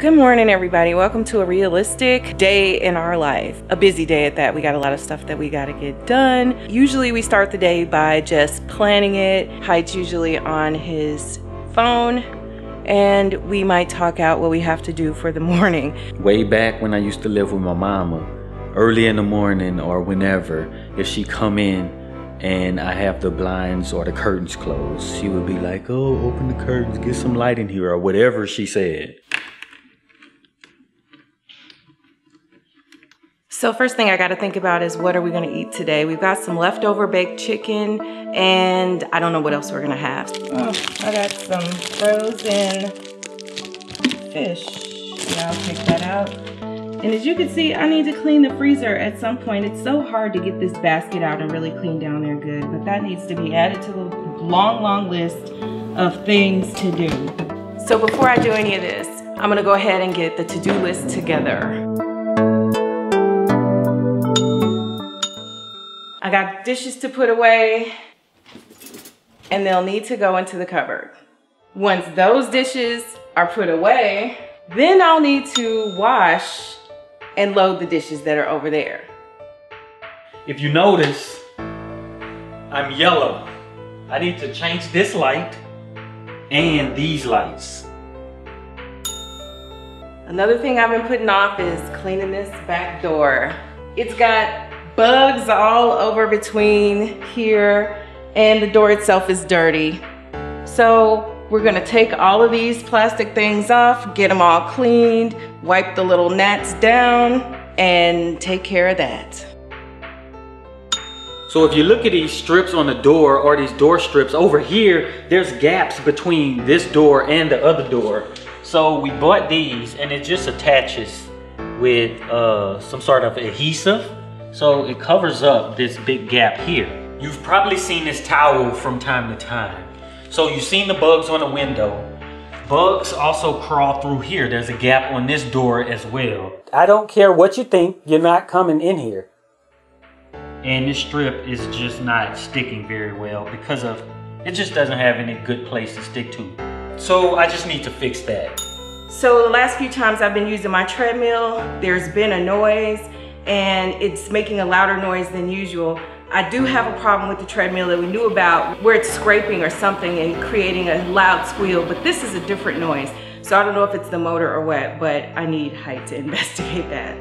Good morning, everybody. Welcome to a realistic day in our life. A busy day at that. We got a lot of stuff that we got to get done. Usually we start the day by just planning it. Heit's usually on his phone and we might talk out what we have to do for the morning. Way back when I used to live with my mama, early in the morning or whenever, if she come in and I have the blinds or the curtains closed, she would be like, oh, open the curtains, get some light in here, or whatever she said. So first thing I got to think about is what are we going to eat today? We've got some leftover baked chicken and I don't know what else we're going to have. Oh, I got some frozen fish and I'll take that out. And as you can see, I need to clean the freezer at some point. It's so hard to get this basket out and really clean down there good, but that needs to be added to the long list of things to do. So before I do any of this, I'm going to go ahead and get the to-do list together. I got dishes to put away and they'll need to go into the cupboard. Once those dishes are put away, then I'll need to wash and load the dishes that are over there. If you notice, I'm yellow. I need to change this light and these lights. Another thing I've been putting off is cleaning this back door. It's got bugs all over between here and the door itself is dirty. So we're gonna take all of these plastic things off, get them all cleaned, wipe the little gnats down, and take care of that. So if you look at these strips on the door or these door strips over here, there's gaps between this door and the other door. So we bought these and it just attaches with some sort of adhesive. So it covers up this big gap here. You've probably seen this towel from time to time. So you've seen the bugs on the window. Bugs also crawl through here. There's a gap on this door as well. I don't care what you think, you're not coming in here. And this strip is just not sticking very well because of, it just doesn't have any good place to stick to. So I just need to fix that. So the last few times I've been using my treadmill, there's been a noise and it's making a louder noise than usual. I do have a problem with the treadmill that we knew about where it's scraping or something and creating a loud squeal, but this is a different noise. So I don't know if it's the motor or what, but I need Heit to investigate that.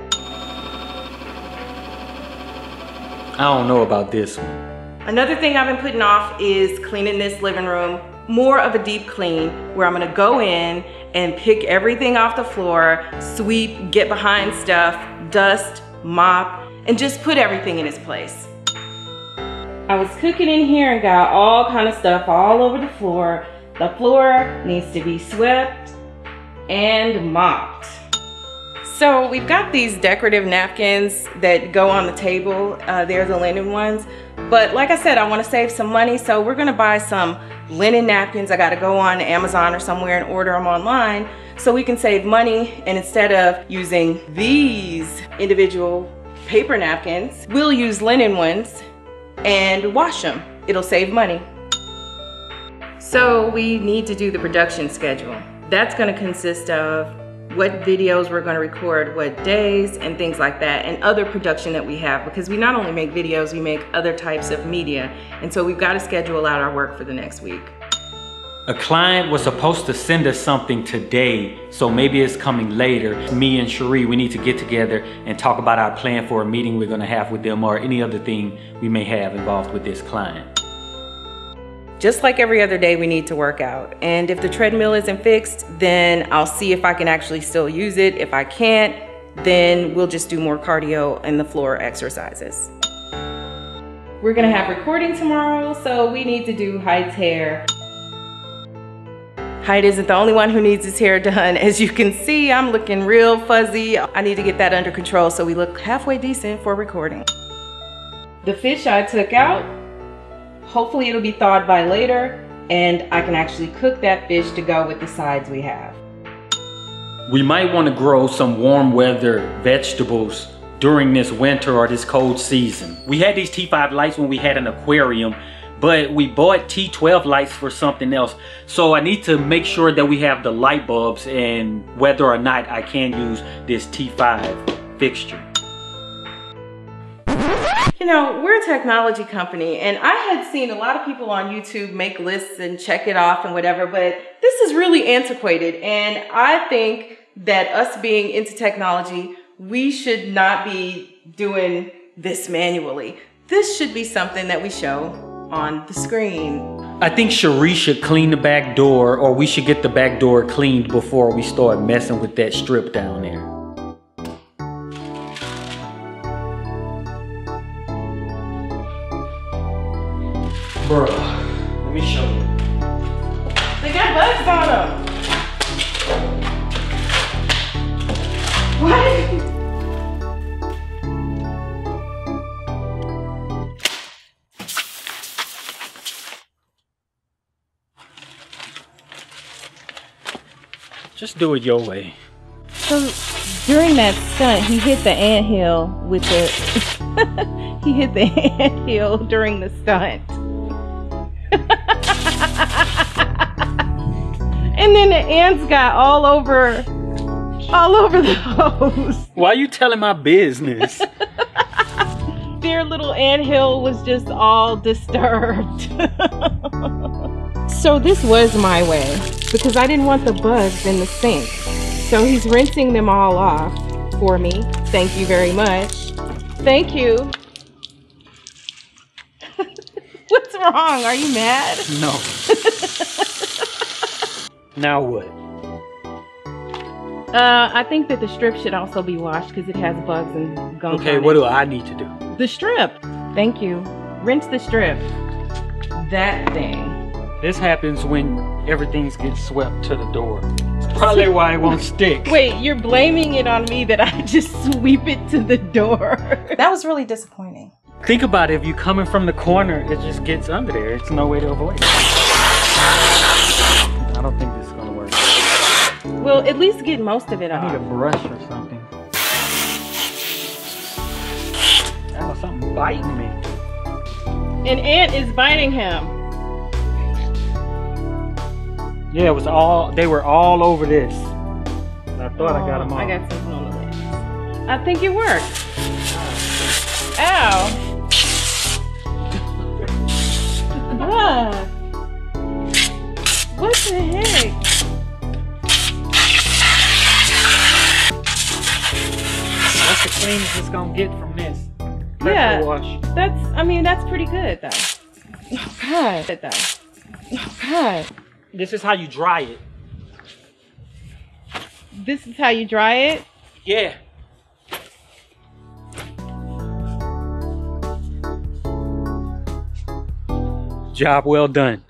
I don't know about this one. Another thing I've been putting off is cleaning this living room. More of a deep clean where I'm gonna go in and pick everything off the floor, sweep, get behind stuff, dust, mop, and just put everything in its place. I was cooking in here and got all kind of stuff all over the floor. The floor needs to be swept and mopped. So we've got these decorative napkins that go on the table. They're the linen ones. But like I said, I want to save some money, so we're gonna buy some linen napkins. I gotta go on Amazon or somewhere and order them online so we can save money. And instead of using these individual paper napkins, we'll use linen ones and wash them. It'll save money. So we need to do the production schedule. That's gonna consist of what videos we're gonna record, what days, and things like that, and other production that we have, because we not only make videos, we make other types of media. And so we've gotta schedule out our work for the next week. A client was supposed to send us something today, so maybe it's coming later. Me and Cheri, we need to get together and talk about our plan for a meeting we're gonna have with them or any other thing we may have involved with this client. Just like every other day, we need to work out. And if the treadmill isn't fixed, then I'll see if I can actually still use it. If I can't, then we'll just do more cardio and the floor exercises. We're gonna have recording tomorrow, so we need to do Heit's hair. Heit isn't the only one who needs his hair done. As you can see, I'm looking real fuzzy. I need to get that under control so we look halfway decent for recording. The fish I took out, hopefully it'll be thawed by later and I can actually cook that fish to go with the sides we have. We might want to grow some warm weather vegetables during this winter or this cold season. We had these T5 lights when we had an aquarium, but we bought T12 lights for something else. So I need to make sure that we have the light bulbs and whether or not I can use this T5 fixture. You know, we're a technology company, and I had seen a lot of people on YouTube make lists and check it off and whatever, but this is really antiquated. And I think that us being into technology, we should not be doing this manually. This should be something that we show on the screen. I think Cheri should clean the back door, or we should get the back door cleaned before we start messing with that strip down there. Bro, let me show you. They got bugs on them. What? Just do it your way. So during that stunt, he hit the anthill with the he hit the anthill during the stunt. And then the ants got all over the hose. Why are you telling my business? Their little anthill was just all disturbed. So this was my way, because I didn't want the bugs in the sink. So he's rinsing them all off for me. Thank you very much. Thank you. What's wrong? Are you mad? No. Now what? I think that the strip should also be washed because it has bugs and gunk. Okay, on what it. do I need to do? The strip. Thank you. Rinse the strip. That thing. This happens when everything gets swept to the door. It's probably why it won't stick. Wait, you're blaming it on me that I just sweep it to the door. That was really disappointing. Think about it, if you're coming from the corner, it just gets under there. It's no way to avoid it. I don't think this is gonna work. Well, at least get most of it I need a off. brush or something. Oh, something biting me. An ant is biting him. Yeah, it was all, they were all over this. I thought I got them all. I got something on the list. I think it worked. Ow. Ah. What the heck? That's the cleanest it's gonna get from this. Yeah, Pressure wash. that's pretty good though. Oh God. Oh God. This is how you dry it. This is how you dry it? Yeah. Job well done.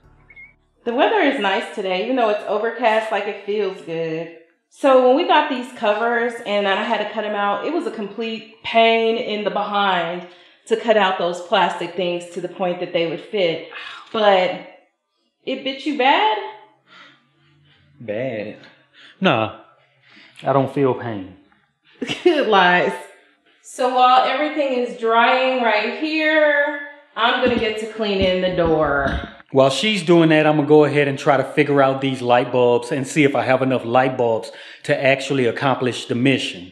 The weather is nice today, even though it's overcast, like it feels good. So when we got these covers and I had to cut them out, it was a complete pain in the behind to cut out those plastic things to the point that they would fit. But it bit you bad? Bad. Nah, I don't feel pain. Good lies. So while everything is drying right here, I'm gonna get to cleaning the door. While she's doing that, I'm gonna go ahead and try to figure out these light bulbs and see if I have enough light bulbs to actually accomplish the mission.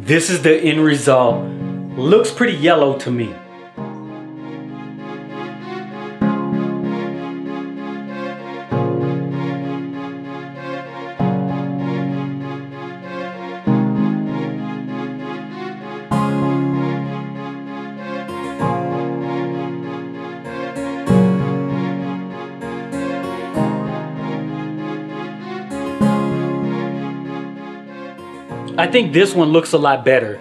This is the end result. Looks pretty yellow to me. I think this one looks a lot better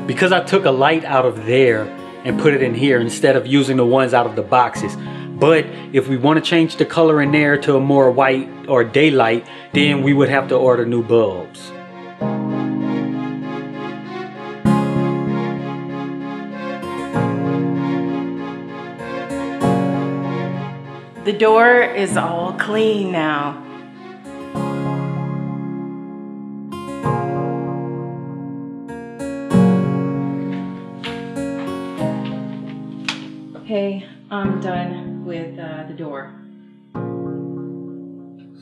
because I took a light out of there and put it in here instead of using the ones out of the boxes. But if we want to change the color in there to a more white or daylight, then we would have to order new bulbs. The door is all clean now. Okay, I'm done with the door.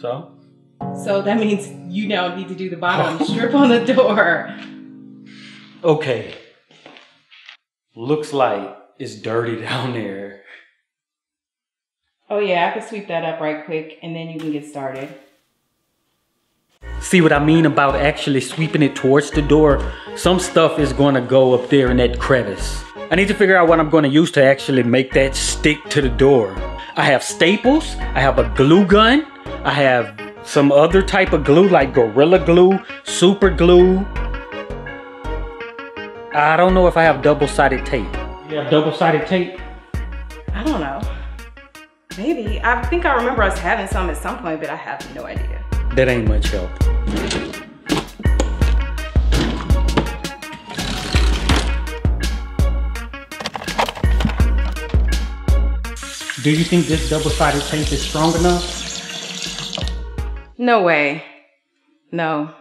So that means you now need to do the bottom strip on the door. Okay. Looks like it's dirty down there. Oh yeah, I can sweep that up right quick and then you can get started. See what I mean about actually sweeping it towards the door? Some stuff is gonna go up there in that crevice. I need to figure out what I'm gonna use to actually make that stick to the door. I have staples, I have a glue gun, I have some other type of glue like Gorilla Glue, Super Glue. I don't know if I have double-sided tape. You have double-sided tape? I don't know. Maybe. I think I remember us having some at some point, but I have no idea. That ain't much help. Do you think this double-sided tape is strong enough? No way. No.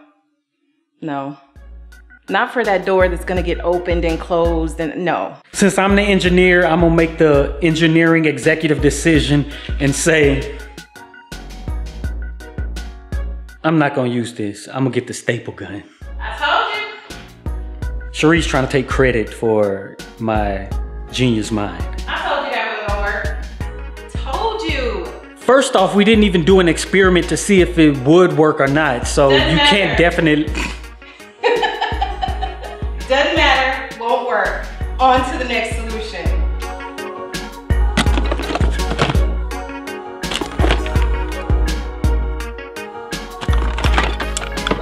No. Not for that door that's gonna get opened and closed and no. Since I'm the engineer, I'm gonna make the engineering executive decision and say, I'm not gonna use this. I'm gonna get the staple gun. I told you. Cheri's trying to take credit for my genius mind. I told you that wasn't gonna work. Told you. First off, we didn't even do an experiment to see if it would work or not, so Doesn't you matter. can't definitely... Doesn't matter, won't work. On to the next solution.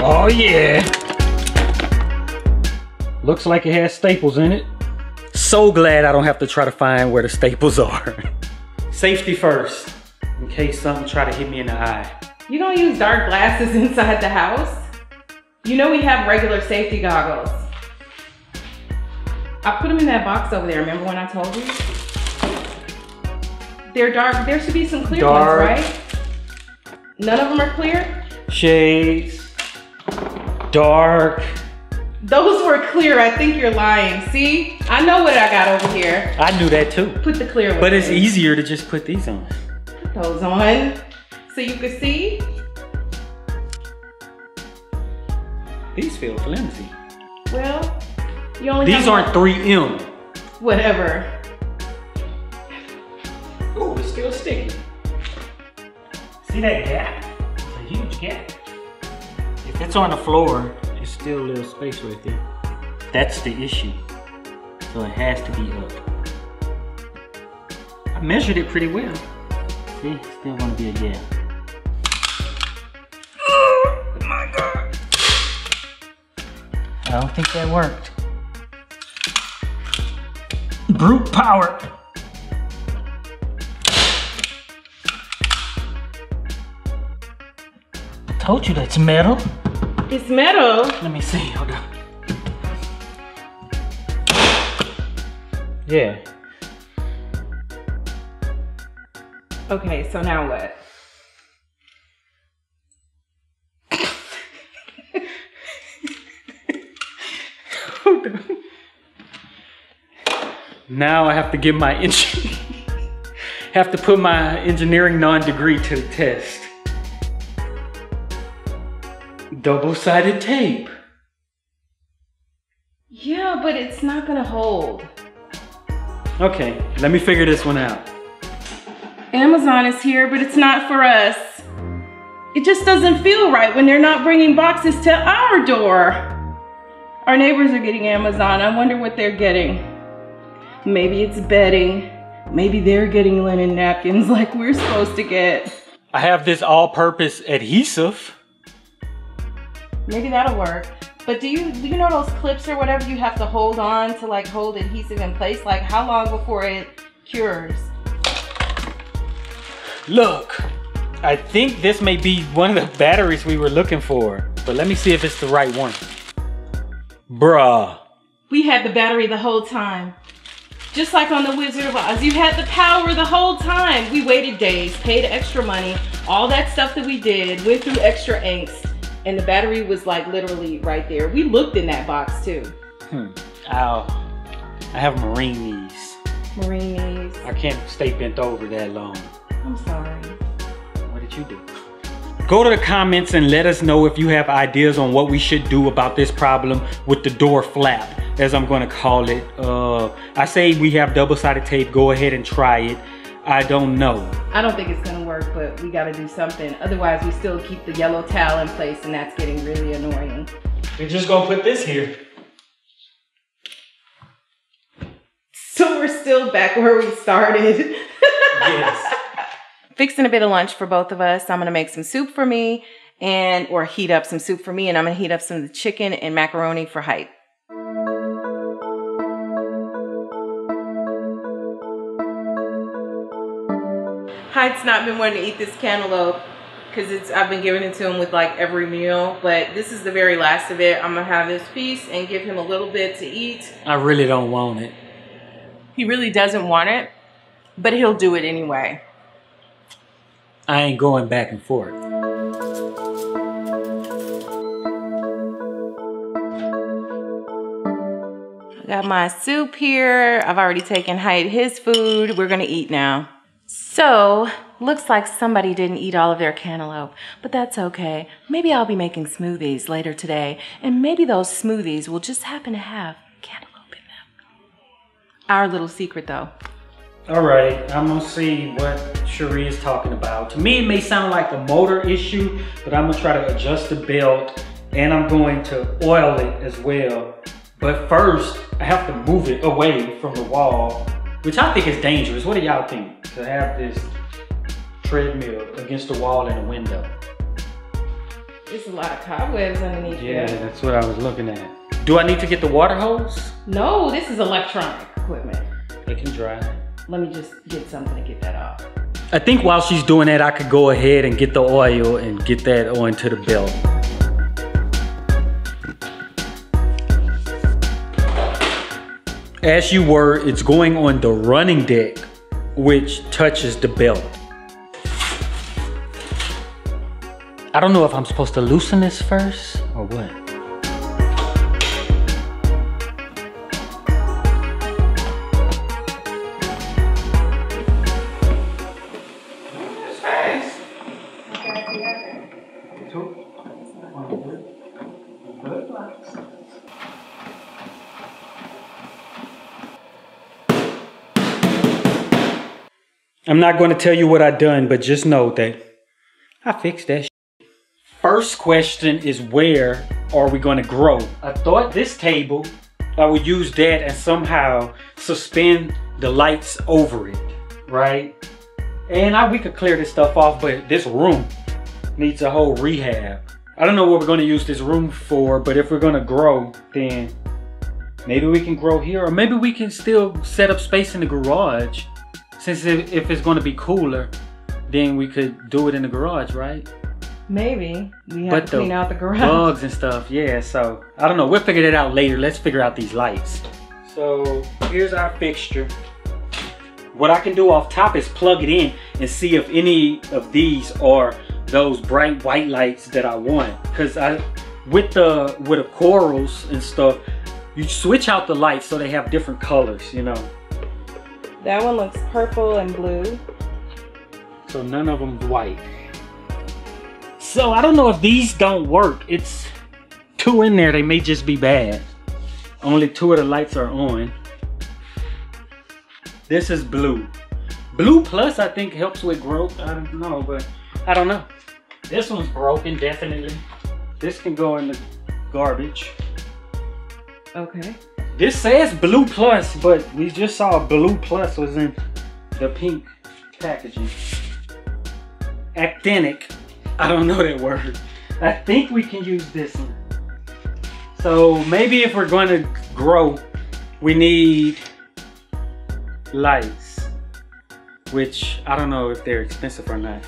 Oh yeah. Looks like it has staples in it. So glad I don't have to try to find where the staples are. Safety first, in case something try to hit me in the eye. You don't use dark glasses inside the house? You know we have regular safety goggles. I put them in that box over there, remember when I told you? They're dark, there should be some clear ones, right? None of them are clear? Shades, dark. Those were clear, I think you're lying. See, I know what I got over here. I knew that too. Put the clear ones But it's in. easier to just put these on. Put those on, so you can see. These feel flimsy. Well, you only These aren't 3M. Whatever. Ooh, it's still sticky. See that gap? It's a huge gap. If it's on the floor, there's still a little space right there. That's the issue. So it has to be up. I measured it pretty well. See, still gonna be a gap. Oh my God. I don't think that worked. Brute power. I told you that's metal. It's metal. Let me see, hold on. Yeah. Okay, so now what? Hold on. Now I have to give my have to put my engineering non-degree to the test. Double-sided tape. Yeah, but it's not gonna hold. Okay, let me figure this one out. Amazon is here, but it's not for us. It just doesn't feel right when they're not bringing boxes to our door. Our neighbors are getting Amazon. I wonder what they're getting. Maybe it's bedding. Maybe they're getting linen napkins like we're supposed to get. I have this all-purpose adhesive. Maybe that'll work. But do you know those clips or whatever you have to hold on to like hold adhesive in place? Like how long before it cures? Look, I think this may be one of the batteries we were looking for, but let me see if it's the right one. Bruh. We had the battery the whole time. Just like on the Wizard of Oz, you had the power the whole time. We waited days, paid extra money, all that stuff that we did, went through extra angst, and the battery was like literally right there. We looked in that box too. Ow. I have marine knees. Marine knees. I can't stay bent over that long. I'm sorry. What did you do? Go to the comments and let us know if you have ideas on what we should do about this problem with the door flap, as I'm gonna call it. I say we have double-sided tape. Go ahead and try it. I don't know. I don't think it's gonna work, but we gotta do something. Otherwise, we still keep the yellow towel in place, and that's getting really annoying. We're just gonna put this here. So we're still back where we started. Yes. Fixing a bit of lunch for both of us. I'm gonna make some soup for me or heat up some soup for me, and I'm gonna heat up some chicken and macaroni for Heit. Heit's not been wanting to eat this cantaloupe because I've been giving it to him with like every meal, but this is the very last of it. I'm gonna have this piece and give him a little bit to eat. I really don't want it. He really doesn't want it, but he'll do it anyway. I ain't going back and forth. I got my soup here. I've already taken Heit his food. We're gonna eat now. So, looks like somebody didn't eat all of their cantaloupe, but that's okay. Maybe I'll be making smoothies later today, and maybe those smoothies will just happen to have cantaloupe in them. Our little secret though. All right, I'm gonna see what Cheri is talking about. To me, it may sound like a motor issue, but I'm gonna try to adjust the belt, and I'm going to oil it as well. But first, I have to move it away from the wall, which I think is dangerous. What do y'all think? To have this treadmill against the wall in a window. There's a lot of cobwebs underneath Yeah, there. that's what I was looking at. Do I need to get the water hose? No, this is electronic equipment. It can dry. Let me just get something to get that off. I think while she's doing that, I could go ahead and get the oil and get that onto the belt. As you were, it's going on the running deck, which touches the belt. I don't know if I'm supposed to loosen this first or what. I'm not going to tell you what I done, but just know that I fixed that shit. First question is, where are we going to grow? I thought this table, I would use that and somehow suspend the lights over it, right? And we could clear this stuff off, but this room needs a whole rehab. I don't know what we're going to use this room for, but if we're going to grow, then maybe we can grow here, or maybe we can still set up space in the garage. Since if it's going to be cooler, then we could do it in the garage, right? Maybe. We have to clean out the garage. Bugs and stuff, yeah. So, I don't know. We'll figure that out later. Let's figure out these lights. So, here's our fixture. What I can do off top is plug it in and see if any of these are those bright white lights that I want. Because with the corals and stuff, you switch out the lights so they have different colors, you know. That one looks purple and blue. So none of them white. So I don't know if these don't work. It's 2 in there. They may just be bad. Only 2 of the lights are on. This is blue. Blue plus I think helps with growth. I don't know, but I don't know. This one's broken, definitely. This can go in the garbage. Okay. This says blue plus, but we just saw blue plus was in the pink packaging. Actinic. I don't know that word. I think we can use this one. So maybe if we're going to grow, we need lights, which I don't know if they're expensive or not.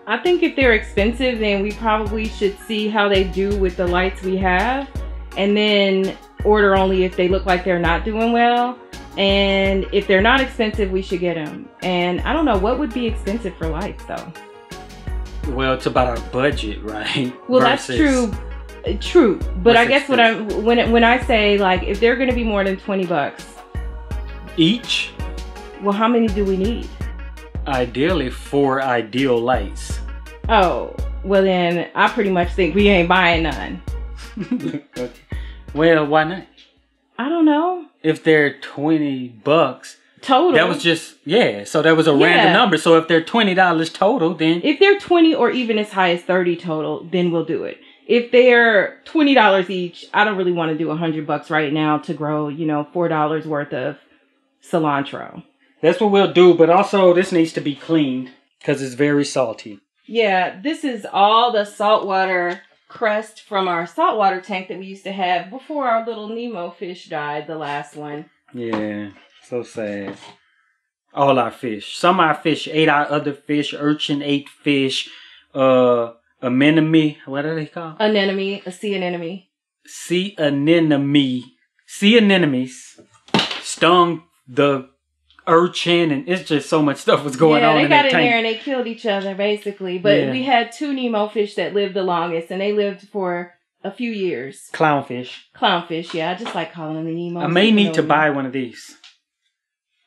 I think if they're expensive, then we probably should see how they do with the lights we have, and then order only if they look like they're not doing well. And if they're not expensive, we should get them. And I don't know, what would be expensive for lights though? Well, it's about our budget, right? Well, that's true. True, but I guess when I say, like, if they're gonna be more than 20 bucks each, well, how many do we need? Ideally 4 ideal lights. Oh, well then I pretty much think we ain't buying none. Okay. Well, why not? I don't know. If they're 20 bucks total. That was just, yeah, so that was a random number. So if they're $20 total, then if they're 20 or even as high as 30 total, then we'll do it. If they're $20 each, I don't really want to do 100 bucks right now to grow, you know, $4 worth of cilantro. That's what we'll do, but also this needs to be cleaned because it's very salty. Yeah, this is all the saltwater crust from our saltwater tank that we used to have before our little Nemo fish died, the last one. Yeah, so sad. All our fish. Some of our fish ate our other fish. Urchin ate fish. Anemone. What are they called? Anemone. A sea anemone. Sea anemone. Sea anemones stung the urchin, and it's just so much stuff was going on in that tank. Yeah, they got in there and they killed each other, basically. But we had 2 Nemo fish that lived the longest, and they lived for a few years. Clownfish. Clownfish, yeah. I just like calling them the Nemo. I may need to buy one of these.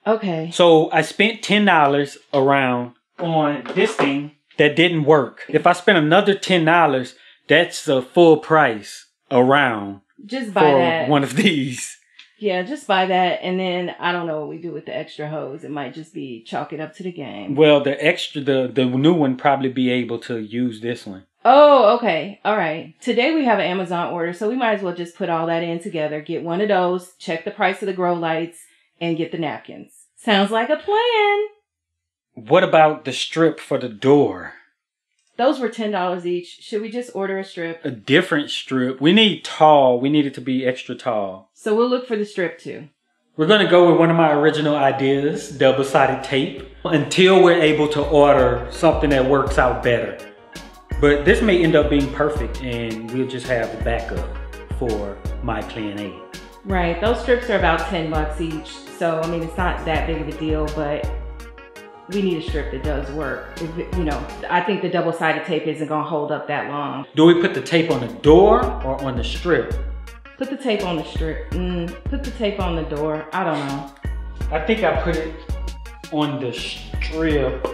Okay. So I spent $10 around on this thing that didn't work. If I spend another $10, that's the full price around. Just buy that. One of these. Yeah, just buy that, and then I don't know what we do with the extra hose. It might just be chalk it up to the game. Well, the new one probably be able to use this one. Oh, okay. All right. Today we have an Amazon order, so we might as well just put all that in together. Get one of those, check the price of the grow lights, and get the napkins. Sounds like a plan. What about the strip for the door? Those were $10 each. Should we just order a strip? A different strip. We need tall. We need it to be extra tall. So we'll look for the strip too. We're going to go with one of my original ideas, double-sided tape, until we're able to order something that works out better. But this may end up being perfect, and we'll just have a backup for my plan A. Right. Those strips are about 10 bucks each. So, I mean, it's not that big of a deal, but we need a strip that does work. You know, I think the double-sided tape isn't going to hold up that long. Do we put the tape on the door or on the strip? Put the tape on the strip. Put the tape on the door. I don't know. I think I put it on the strip.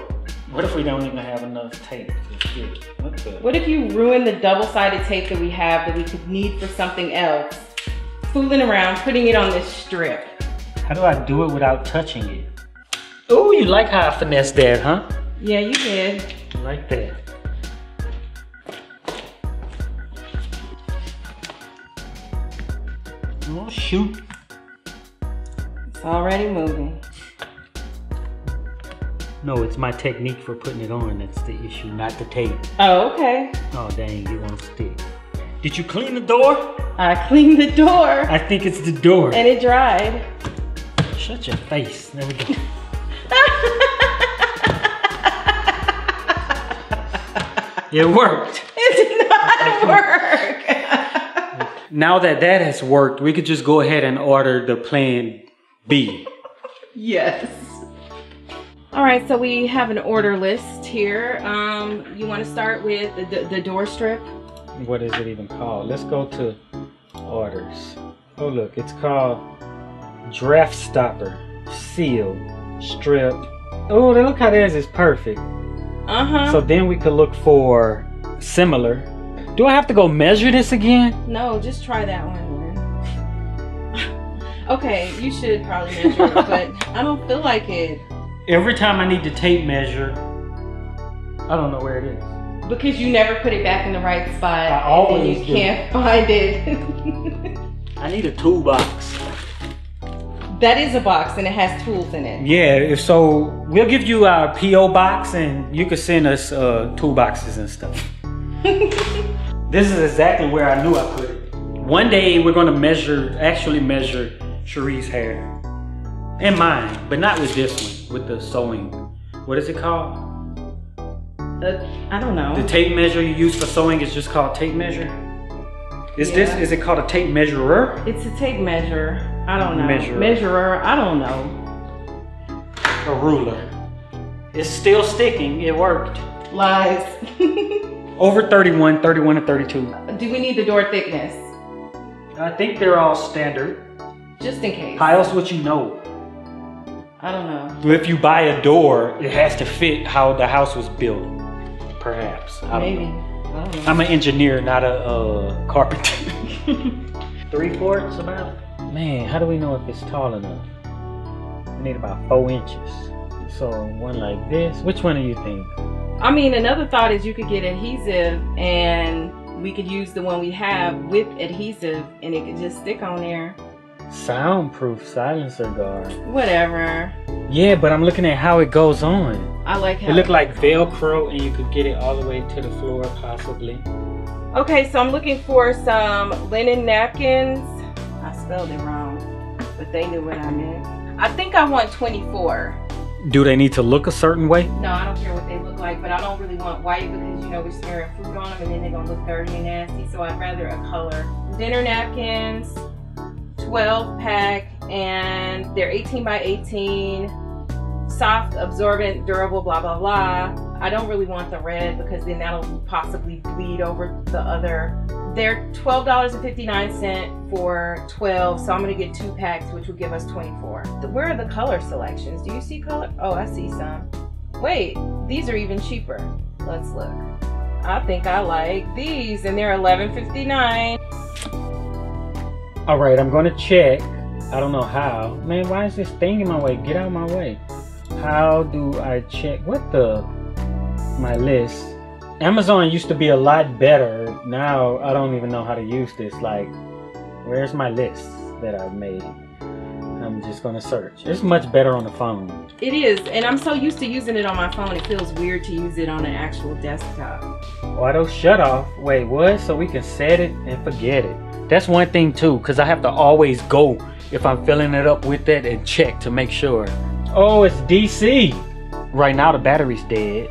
What if we don't even have enough tape to fit? What if you ruin the double-sided tape that we have that we could need for something else? Fooling around, putting it on this strip. How do I do it without touching it? Oh, you like how I finessed that, huh? Yeah, you did. Like that. Oh, shoot. It's already moving. No, it's my technique for putting it on that's the issue, not the tape. Oh, okay. Oh, dang, it won't stick. Did you clean the door? I cleaned the door. I think it's the door. And it dried. Shut your face. There we go. It worked. It did not work. Now that that has worked, we could just go ahead and order the plan B. Yes. All right, so we have an order list here. You want to start with the door strip? What is it even called? Let's go to orders. Oh, look, it's called draft stopper, seal, strip. Oh, look how theirs is perfect. So then we could look for similar. Do I have to go measure this again? No, just try that one. Okay, you should probably measure it, but I don't feel like it. Every time I need to tape measure, I don't know where it is. Because you never put it back in the right spot. I always and you can't find it. I need a toolbox. That is a box and it has tools in it. Yeah, so we'll give you our P.O. box and you can send us toolboxes and stuff. This is exactly where I knew I put it. One day we're gonna actually measure Cherie's hair. And mine, but not with this one, with the sewing. What is it called? I don't know. The tape measure you use for sewing is just called tape measure? Is it called a tape measurer? It's a tape measure. I don't know. Measurer. I don't know. A ruler. It's still sticking, it worked. Lies. Over 31 and 32. Do we need the door thickness? I think they're all standard. Just in case. How else would you know? I don't know. If you buy a door, it has to fit how the house was built. Perhaps. Maybe. I don't know. I don't know. I'm an engineer, not a carpenter. 3/4 about? Man, how do we know if it's tall enough? We need about 4 inches. So one like this. Which one do you think? I mean, another thought is you could get adhesive and we could use the one we have with adhesive and it could just stick on there. Soundproof silencer guard. Whatever. Yeah, but I'm looking at how it goes on. I like how it looked like Velcro and you could get it all the way to the floor possibly. Okay, so I'm looking for some linen napkins. I spelled it wrong, but they knew what I meant. I think I want 24. Do they need to look a certain way? No, I don't care what they look like, but I don't really want white because, you know, we're smearing food on them and then they're going to look dirty and nasty, so I'd rather a color. Dinner napkins, 12 pack, and they're 18 by 18, soft, absorbent, durable, blah, blah, blah. I don't really want the red because then that'll possibly bleed over the other. They're $12.59 for 12, so I'm gonna get 2 packs, which will give us 24. Where are the color selections? Do you see color? Oh, I see some. Wait, these are even cheaper. Let's look. I think I like these, and they're $11.59. All right, I'm gonna check. I don't know how. Man, why is this thing in my way? Get out of my way. How do I check? My list. Amazon used to be a lot better. Now I don't even know how to use this. Like, where's my list that I've made? I'm just gonna search. It's much better on the phone. It is, and I'm so used to using it on my phone, it feels weird to use it on an actual desktop. Auto shut off. Wait, what? So we can set it and forget it. That's one thing too, because I have to always go if I'm filling it up with that and check to make sure. Oh, it's DC. Right now the battery's dead.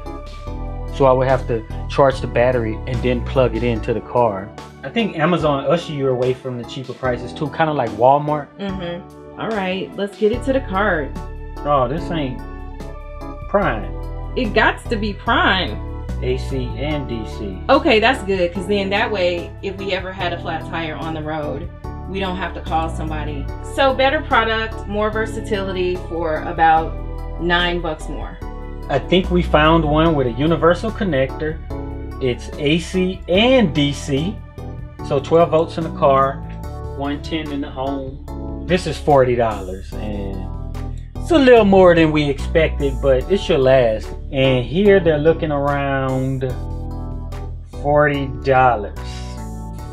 So I would have to charge the battery and then plug it into the car. I think Amazon usher you away from the cheaper prices too, kind of like Walmart. Mm-hmm. All right, let's get it to the cart. Oh, this ain't Prime. It gots to be Prime. AC and DC. Okay, that's good, because then that way, if we ever had a flat tire on the road, we don't have to call somebody. So better product, more versatility for about $9 more. I think we found one with a universal connector. It's AC and DC. So 12 volts in the car, 110 in the home. This is $40 and it's a little more than we expected, but it should last. And here they're looking around $40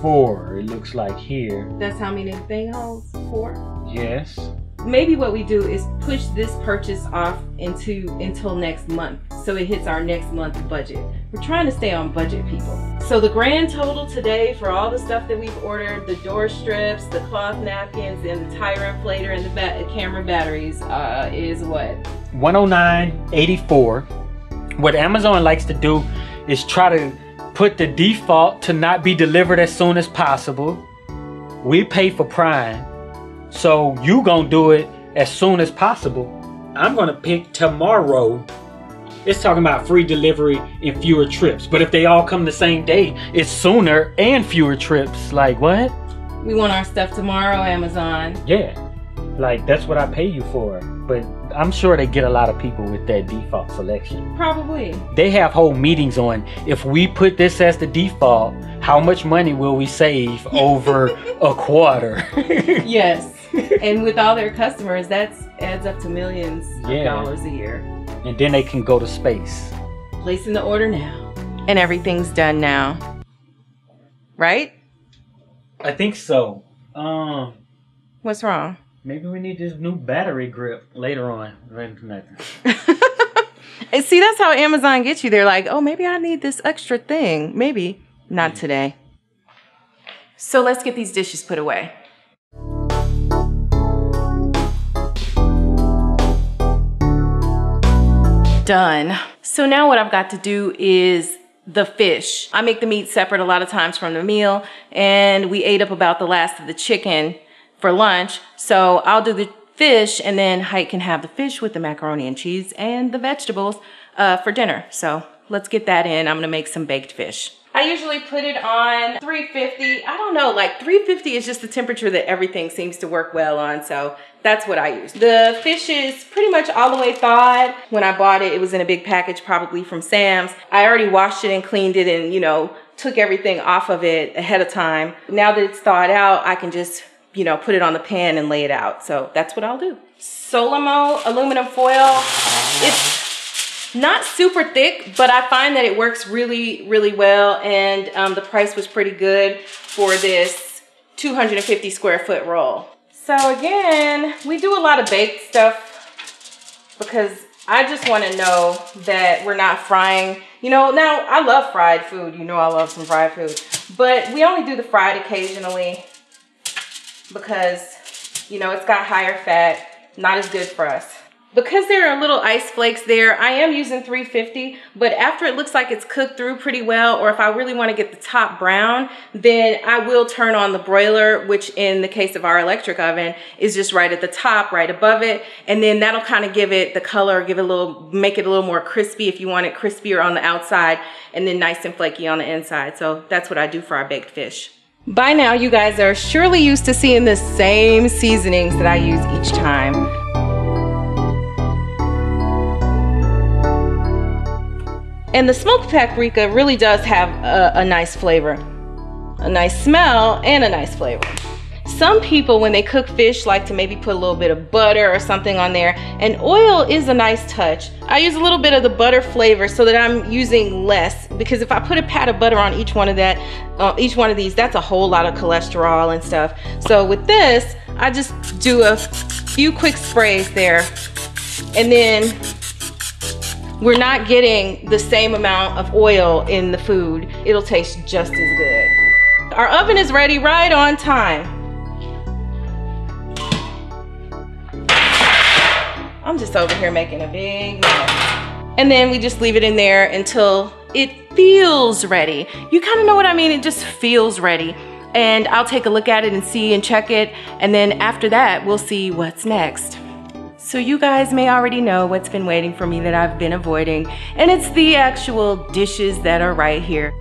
for, it looks like here. That's how many the thing holds? 4? Yes. Maybe what we do is push this purchase off until next month, so it hits our next month's budget. We're trying to stay on budget, people. So the grand total today for all the stuff that we've ordered, the door strips, the cloth napkins, and the tire inflator and the camera batteries is what? $109.84. What Amazon likes to do is try to put the default to not be delivered as soon as possible. We pay for Prime. So you gonna do it as soon as possible. I'm gonna pick tomorrow. It's talking about free delivery and fewer trips. But if they all come the same day, it's sooner and fewer trips. Like what? We want our stuff tomorrow, Amazon. Yeah, like that's what I pay you for. But I'm sure they get a lot of people with that default selection. Probably. They have whole meetings on, if we put this as the default, how much money will we save over a quarter? Yes. And with all their customers, that adds up to millions of dollars a year. And then they can go to space. Placing the order now. And everything's done now. Right? I think so. What's wrong? Maybe we need this new battery grip later on. And see, that's how Amazon gets you. They're like, oh, maybe I need this extra thing. Maybe. Not today. So let's get these dishes put away. Done. So now what I've got to do is the fish. I make the meat separate a lot of times from the meal, and we ate up about the last of the chicken for lunch. So I'll do the fish, and then Heit can have the fish with the macaroni and cheese and the vegetables for dinner. So let's get that in. I'm gonna make some baked fish. I usually put it on 350. I don't know, like 350 is just the temperature that everything seems to work well on, so that's what I use. The fish is pretty much all the way thawed. When I bought it, it was in a big package, probably from Sam's. I already washed it and cleaned it and, you know, took everything off of it ahead of time. Now that it's thawed out, I can just, you know, put it on the pan and lay it out. So that's what I'll do. Solimo aluminum foil. It's not super thick, but I find that it works really, really well. And the price was pretty good for this 250 square foot roll. So again, we do a lot of baked stuff because I just want to know that we're not frying. You know, now I love fried food. You know I love some fried food. But we only do the fried occasionally because, you know, it's got higher fat, not as good for us. Because there are little ice flakes there, I am using 350, but after it looks like it's cooked through pretty well, or if I really want to get the top brown, then I will turn on the broiler, which in the case of our electric oven is just right at the top, right above it. And then that'll kind of give it the color, give it a little, make it a little more crispy if you want it crispier on the outside and then nice and flaky on the inside. So that's what I do for our baked fish. By now, you guys are surely used to seeing the same seasonings that I use each time. And the smoked paprika really does have a nice flavor, a nice smell, and a nice flavor. Some people, when they cook fish, like to maybe put a little bit of butter or something on there, and oil is a nice touch. I use a little bit of the butter flavor so that I'm using less, because if I put a pat of butter on each one of these, that's a whole lot of cholesterol and stuff. So with this, I just do a few quick sprays there, and then we're not getting the same amount of oil in the food. It'll taste just as good. Our oven is ready right on time. I'm just over here making a big mess. And then we just leave it in there until it feels ready. You kind of know what I mean? It just feels ready. And I'll take a look at it and see and check it. And then after that, we'll see what's next. So you guys may already know what's been waiting for me that I've been avoiding, and it's the actual dishes that are right here.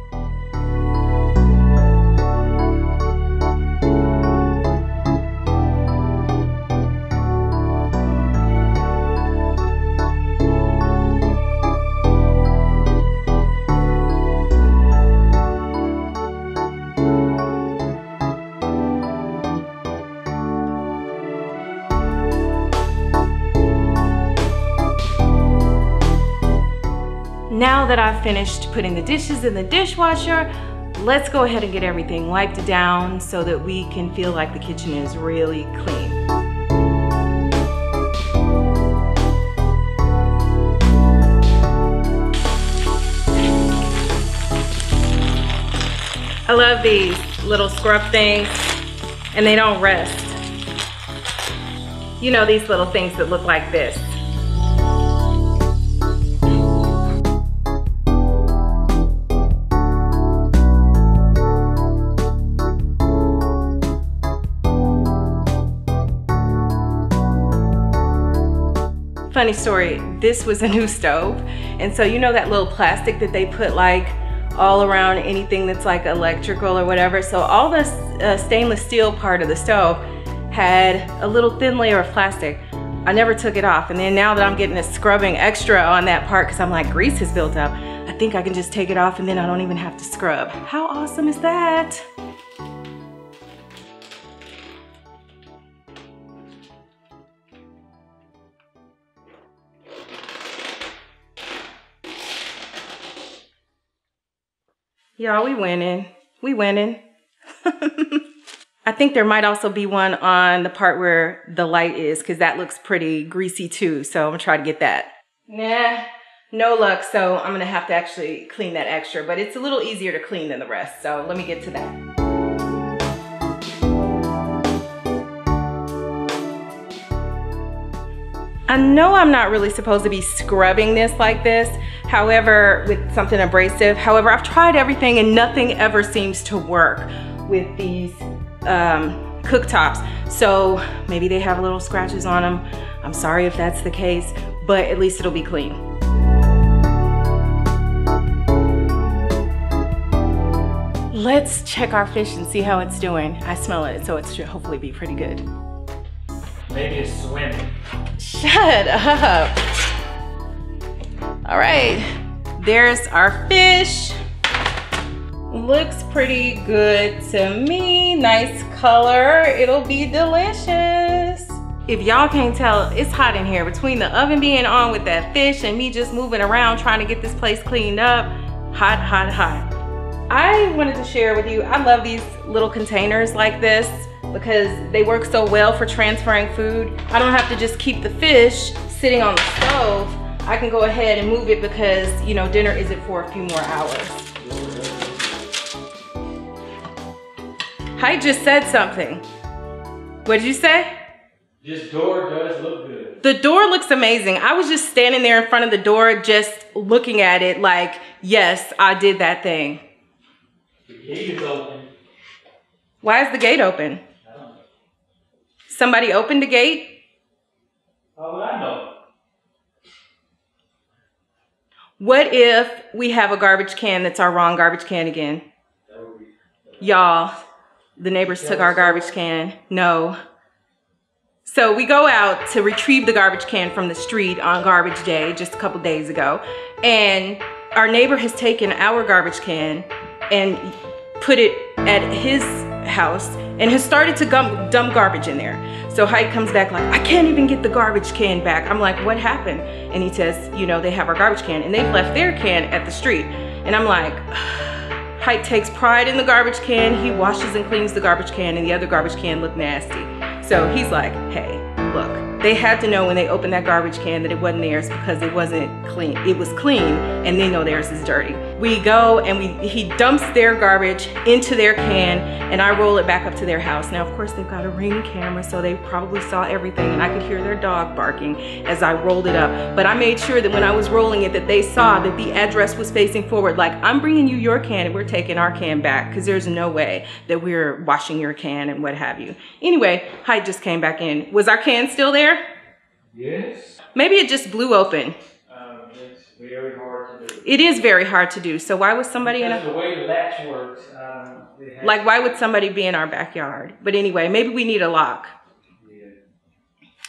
Now that I've finished putting the dishes in the dishwasher, let's go ahead and get everything wiped down so that we can feel like the kitchen is really clean. I love these little scrub things, and they don't rest. You know, these little things that look like this. Funny story, this was a new stove, and so you know that little plastic that they put like all around anything that's like electrical or whatever, so all the stainless steel part of the stove had a little thin layer of plastic. I never took it off, and then now that I'm getting a scrubbing extra on that part because I'm like grease has built up, I think I can just take it off and then I don't even have to scrub. How awesome is that? Y'all, we winning. We winning. I think there might also be one on the part where the light is, because that looks pretty greasy too. So I'm gonna try to get that. Nah, no luck. So I'm gonna have to actually clean that extra, but it's a little easier to clean than the rest. So let me get to that. I know I'm not really supposed to be scrubbing this like this, however, with something abrasive. However, I've tried everything and nothing ever seems to work with these cooktops. So maybe they have little scratches on them. I'm sorry if that's the case, but at least it'll be clean. Let's check our fish and see how it's doing. I smell it, so it should hopefully be pretty good. Maybe it's swimming. Shut up. All right, there's our fish. Looks pretty good to me. Nice color. It'll be delicious. If y'all can't tell, it's hot in here. Between the oven being on with that fish and me just moving around trying to get this place cleaned up, hot, hot, hot. I wanted to share with you, I love these little containers like this because they work so well for transferring food. I don't have to just keep the fish sitting on the stove. I can go ahead and move it because, you know, dinner isn't for a few more hours. Heit just said something. What did you say? This door does look good. The door looks amazing. I was just standing there in front of the door just looking at it like, yes, I did that thing. The gate is open. Why is the gate open? I don't know. Somebody opened the gate? How would I know? What if we have a garbage can that's our wrong garbage can again? Y'all, the neighbors took our garbage can. No. So we go out to retrieve the garbage can from the street on garbage day just a couple days ago. And our neighbor has taken our garbage can and put it at his house and has started to dump garbage in there. So Heit comes back like, I can't even get the garbage can back. I'm like, what happened? And he says, you know, they have our garbage can and they've left their can at the street. And I'm like, Heit takes pride in the garbage can. He washes and cleans the garbage can and the other garbage can looked nasty. So he's like, hey, look, they had to know when they opened that garbage can that it wasn't theirs because it wasn't clean. It was clean and they know theirs is dirty. We go and he dumps their garbage into their can and I roll it back up to their house. Now, of course, they've got a Ring camera, so they probably saw everything and I could hear their dog barking as I rolled it up. But I made sure that when I was rolling it that they saw that the address was facing forward. Like, I'm bringing you your can and we're taking our can back because there's no way that we're washing your can and what have you. Anyway, Heit just came back in. Was our can still there? Yes. Maybe it just blew open. It's very hard to do. It is very hard to do. So why was somebody because the way the latch works, like, why would somebody be in our backyard? But anyway, maybe we need a lock. Yeah.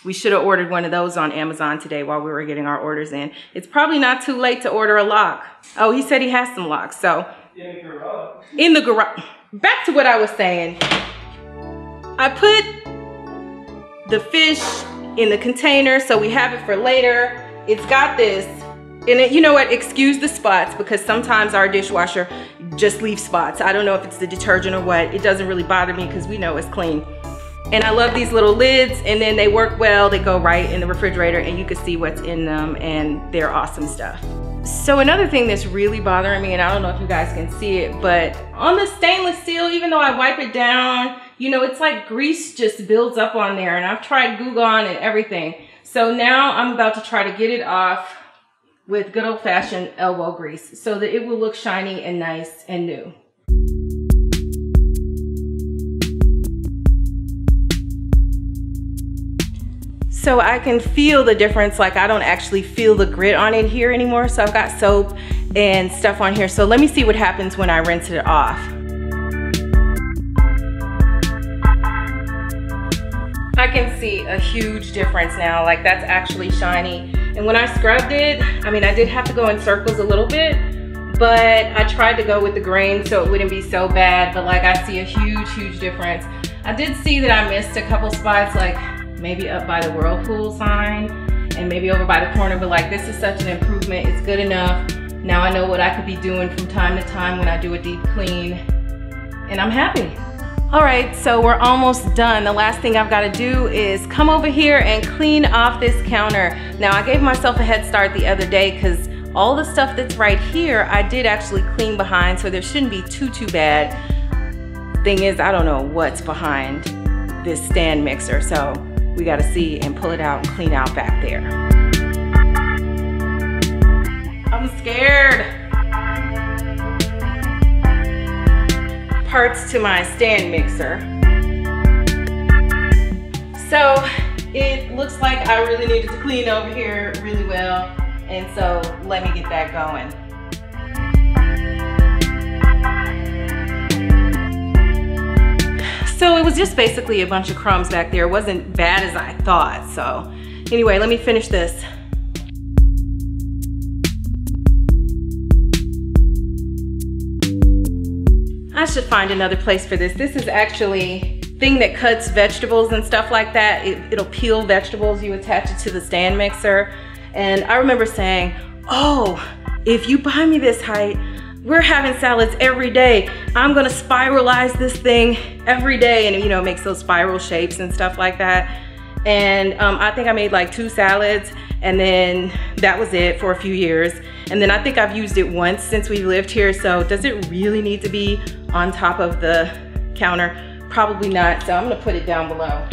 We should have ordered one of those on Amazon today while we were getting our orders in. It's probably not too late to order a lock. Oh, he said he has some locks. So In the garage. In the garage. Back to what I was saying. I put the fish in the container so we have it for later. It's got this. And it, you know what, excuse the spots because sometimes our dishwasher just leaves spots. I don't know if it's the detergent or what. It doesn't really bother me because we know it's clean. And I love these little lids and then they work well. They go right in the refrigerator and you can see what's in them and they're awesome stuff. So another thing that's really bothering me, and I don't know if you guys can see it, but on the stainless steel, even though I wipe it down, you know, it's like grease just builds up on there and I've tried Goo Gone and everything. So now I'm about to try to get it off with good old-fashioned elbow grease so that it will look shiny and nice and new. So I can feel the difference, like I don't actually feel the grit on it here anymore. So I've got soap and stuff on here. So let me see what happens when I rinse it off. I can see a huge difference now, like that's actually shiny. And when I scrubbed it, I mean, I did have to go in circles a little bit, but I tried to go with the grain so it wouldn't be so bad, but like I see a huge, huge difference. I did see that I missed a couple spots, like maybe up by the Whirlpool sign and maybe over by the corner, but like this is such an improvement. It's good enough. Now I know what I could be doing from time to time when I do a deep clean, and I'm happy. All right, so we're almost done. The last thing I've got to do is come over here and clean off this counter. Now I gave myself a head start the other day because all the stuff that's right here, I did actually clean behind, so there shouldn't be too bad. Thing is, I don't know what's behind this stand mixer, so we gotta see and pull it out and clean out back there. I'm scared. Parts to my stand mixer. So it looks like I really needed to clean over here really well, and so let me get that going. So it was just basically a bunch of crumbs back there. It wasn't bad as I thought. So anyway, let me finish this. I should find another place for this. This is actually a thing that cuts vegetables and stuff like that. It'll peel vegetables. You attach it to the stand mixer. And I remember saying, oh, if you buy me this, Heit, we're having salads every day. I'm gonna spiralize this thing every day. And you know, it makes those spiral shapes and stuff like that. And I think I made like 2 salads, and then that was it for a few years. And then I think I've used it once since we lived here. So does it really need to be on top of the counter? Probably not, so I'm gonna put it down below.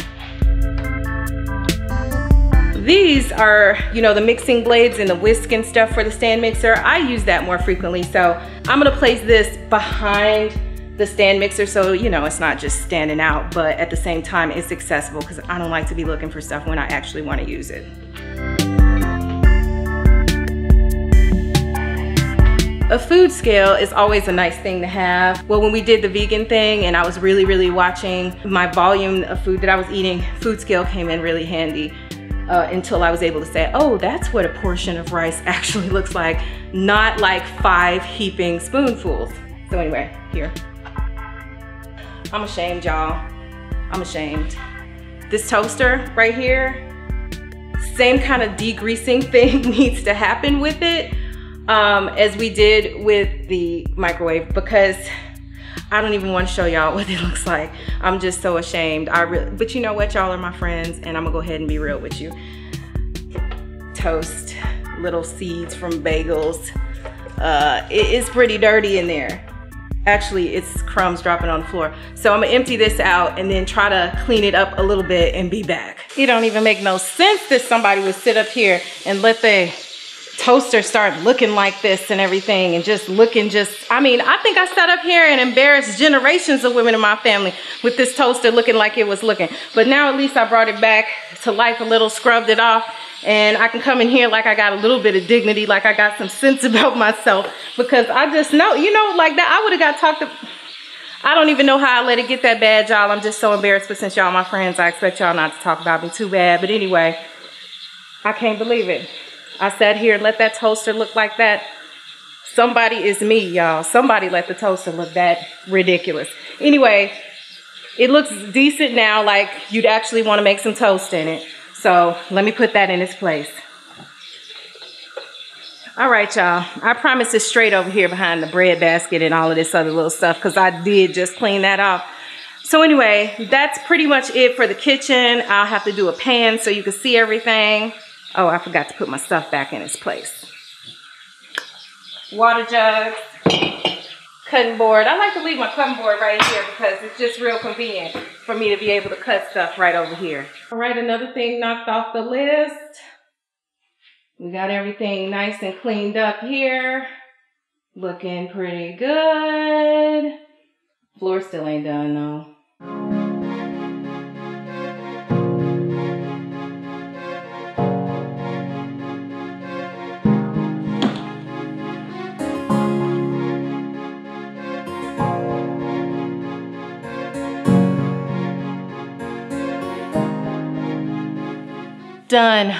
These are, you know, the mixing blades and the whisk and stuff for the stand mixer. I use that more frequently, so I'm gonna place this behind the stand mixer so, you know, it's not just standing out, but at the same time, it's accessible because I don't like to be looking for stuff when I actually wanna use it. A food scale is always a nice thing to have. Well, when we did the vegan thing and I was really watching my volume of food that I was eating, food scale came in really handy. Until I was able to say, oh, that's what a portion of rice actually looks like, not like 5 heaping spoonfuls. So anyway, here. I'm ashamed, y'all. I'm ashamed. This toaster right here, same kind of degreasing thing needs to happen with it as we did with the microwave, because I don't even want to show y'all what it looks like. I'm just so ashamed. But you know what? Y'all are my friends, and I'm gonna go ahead and be real with you. Toast, little seeds from bagels. It is pretty dirty in there. Actually, it's crumbs dropping on the floor. So I'm gonna empty this out and then try to clean it up a little bit and be back. It don't even make no sense that somebody would sit up here and let the toaster start looking like this and everything, and just looking I mean, I think I sat up here and embarrassed generations of women in my family with this toaster looking like it was looking. But now at least I brought it back to life a little, scrubbed it off, and I can come in here like I got a little bit of dignity, like I got some sense about myself, because I just know, you know, like that I would have got talked to. I don't even know how I let it get that bad, y'all. I'm just so embarrassed, but since y'all my friends, I expect y'all not to talk about me too bad. But anyway, I can't believe it. I sat here and let that toaster look like that. Somebody is me, y'all. Somebody let the toaster look that ridiculous. Anyway, it looks decent now, like you'd actually want to make some toast in it. So let me put that in its place. All right, y'all. I promise it's straight over here behind the bread basket and all of this other little stuff, because I did just clean that off. So anyway, that's pretty much it for the kitchen. I'll have to do a pan so you can see everything. Oh, I forgot to put my stuff back in its place. Water jug, cutting board. I like to leave my cutting board right here because it's just real convenient for me to be able to cut stuff right over here. All right, another thing knocked off the list. We got everything nice and cleaned up here. Looking pretty good. Floor still ain't done though. Done.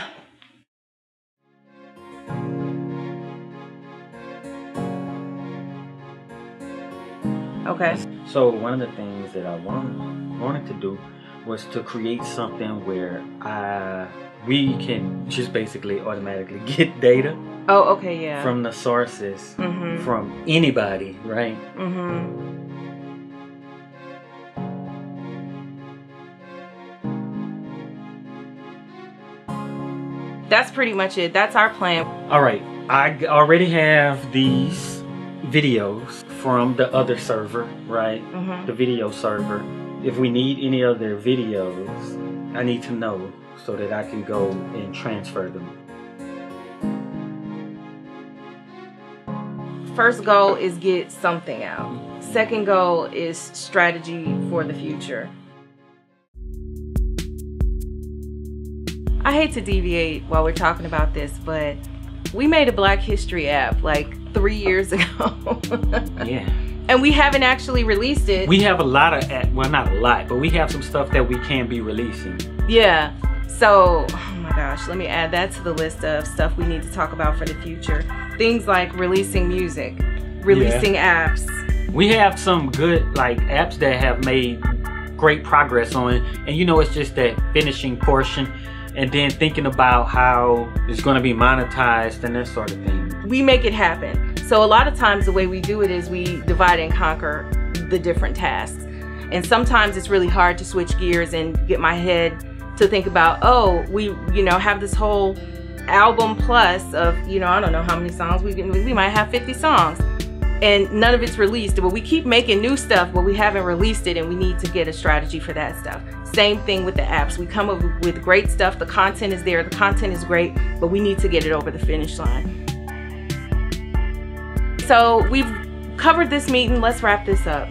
Okay. So one of the things that I wanted to do was to create something where we can just basically automatically get data. Oh, okay, yeah. From the sources, from anybody, right? That's pretty much it. That's our plan. All right, I already have these videos from the other server, right? The video server. if we need any of their videos, I need to know so that I can go and transfer them. First goal is get something out. Second goal is strategy for the future. I hate to deviate while we're talking about this, but we made a Black History app like 3 years ago. Yeah. And we haven't actually released it. We have a lot of, well, not a lot, but we have some stuff that we can be releasing. Yeah. So, oh my gosh, let me add that to the list of stuff we need to talk about for the future. Things like releasing music, releasing apps. We have some good like apps that have made great progress on it. And you know, it's just that finishing portion and then thinking about how it's going to be monetized and that sort of thing. We make it happen. So a lot of times the way we do it is we divide and conquer the different tasks. And sometimes it's really hard to switch gears and get my head to think about, oh, we, you know, have this whole album plus of, you know, I don't know how many songs we might have 50 songs and none of it's released, but we keep making new stuff, but we haven't released it and we need to get a strategy for that stuff. Same thing with the apps. We come up with great stuff. The content is there. The content is great, but we need to get it over the finish line. So we've covered this meeting. Let's wrap this up.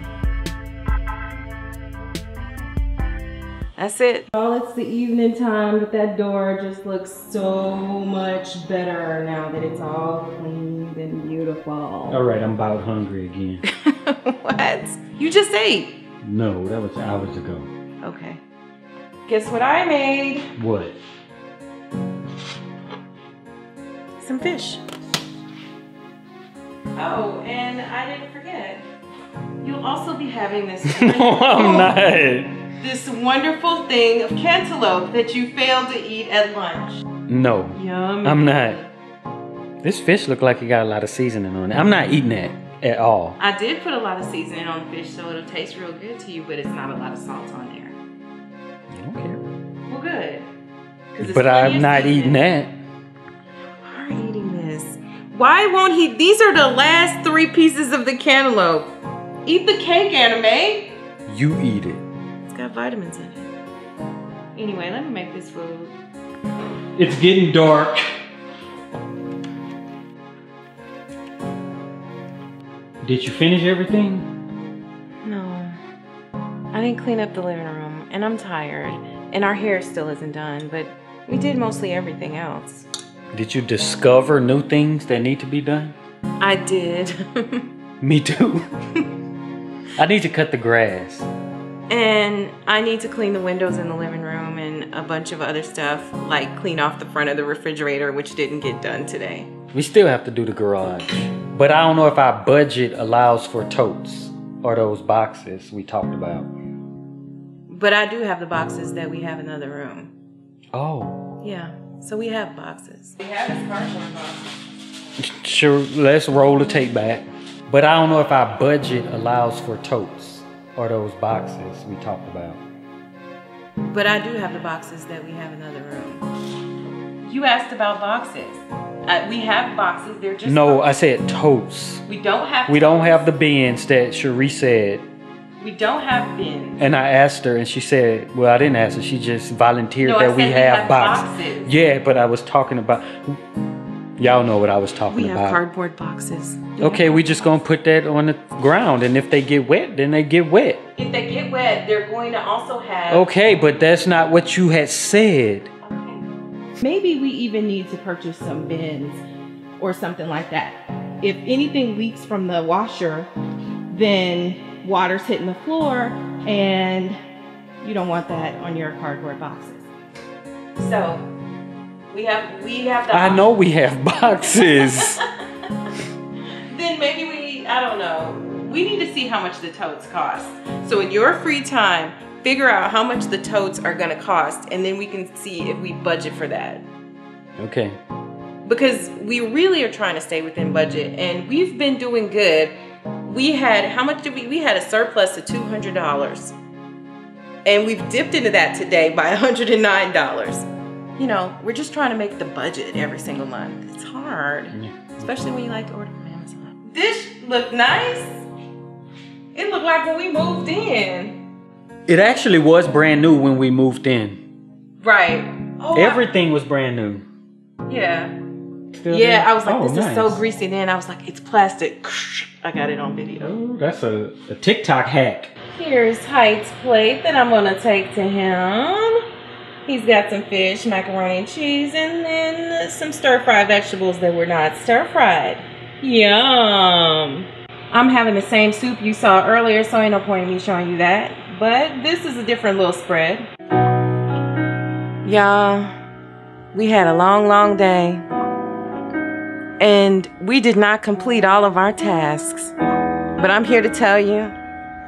That's it. Oh, it's the evening time, but that door just looks so much better now that it's all clean and beautiful. All right, I'm about hungry again. What? You just ate. No, that was hours ago. Okay. Guess what I made? What? Some fish. Oh, and I didn't forget. You'll also be having this. No, I'm not. This wonderful thing of cantaloupe that you failed to eat at lunch. No, Yum. I'm not. This fish look like it got a lot of seasoning on it. I'm not eating that at all. I did put a lot of seasoning on the fish so it'll taste real good to you, but it's not a lot of salt on there. I don't care. Well, good. But I'm not eating that. You are eating this. Why won't he? These are the last 3 pieces of the cantaloupe. Eat the cake, Anime. You eat it. It's got vitamins in it. Anyway, let me make this food. It's getting dark. Did you finish everything? No. I didn't clean up the living room, and I'm tired. And our hair still isn't done, but we did mostly everything else. Did you discover new things that need to be done? I did. Me too. I need to cut the grass. And I need to clean the windows in the living room and a bunch of other stuff, like clean off the front of the refrigerator, which didn't get done today. We still have to do the garage. But I don't know if our budget allows for totes or those boxes we talked about. But I do have the boxes that we have in the other room. Oh. Yeah, so we have boxes. We have this cardboard box. Sure, let's roll the tape back. But I don't know if our budget allows for totes or those boxes we talked about. But I do have the boxes that we have in the other room. You asked about boxes. We have boxes, they're just... No, I said totes. We don't have We don't have the bins that Cherie said. We don't have bins. And I asked her and she said, well, I didn't ask her, she just volunteered no, that we have boxes. Yeah, but I was talking about... Y'all know what I was talking about. We have cardboard boxes. Okay, we just gonna put that on the ground, and if they get wet, then they get wet. If they get wet, they're going to also have... Okay, but that's not what you had said. Okay. Maybe we even need to purchase some bins or something like that. If anything leaks from the washer, then water's hitting the floor, and you don't want that on your cardboard boxes. So... We have the I know we have boxes. Then maybe I don't know. We need to see how much the totes cost. So in your free time, figure out how much the totes are gonna cost, and then we can see if we budget for that. Okay. Because we really are trying to stay within budget, and we've been doing good. We had, how much did we had a surplus of $200. And we've dipped into that today by $109. You know, we're just trying to make the budget every single month. It's hard, especially when you like to order from Amazon. This looked nice. It looked like when we moved in. It actually was brand new when we moved in. Right. Oh, Everything was brand new. Yeah. Still Yeah, there? I was like, Oh, this nice. is so greasy. Then I was like, it's plastic. I got it on video. Oh, that's a TikTok hack. Here's Heit's plate that I'm gonna take to him. He's got some fish, macaroni and cheese, and then some stir-fried vegetables that were not stir-fried. Yum. I'm having the same soup you saw earlier, so ain't no point in me showing you that. But this is a different little spread. Y'all, we had a long, long day. And we did not complete all of our tasks. But I'm here to tell you,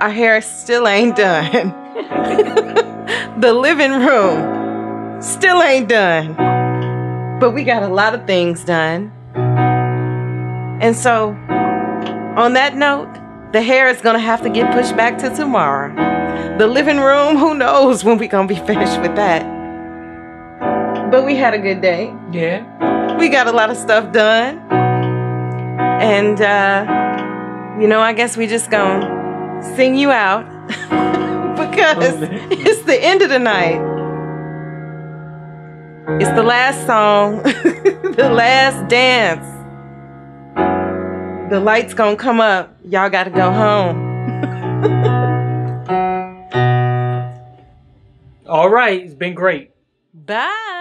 our hair still ain't done. The living room still ain't done. But we got a lot of things done. And so, on that note, the hair is gonna have to get pushed back to tomorrow. The living room, who knows when we're gonna be finished with that. But we had a good day. Yeah. We got a lot of stuff done. And, you know, I guess we just gonna sing you out because it's the end of the night. It's the last song, the last dance. The light's gonna come up. Y'all gotta go home. All right, it's been great. Bye.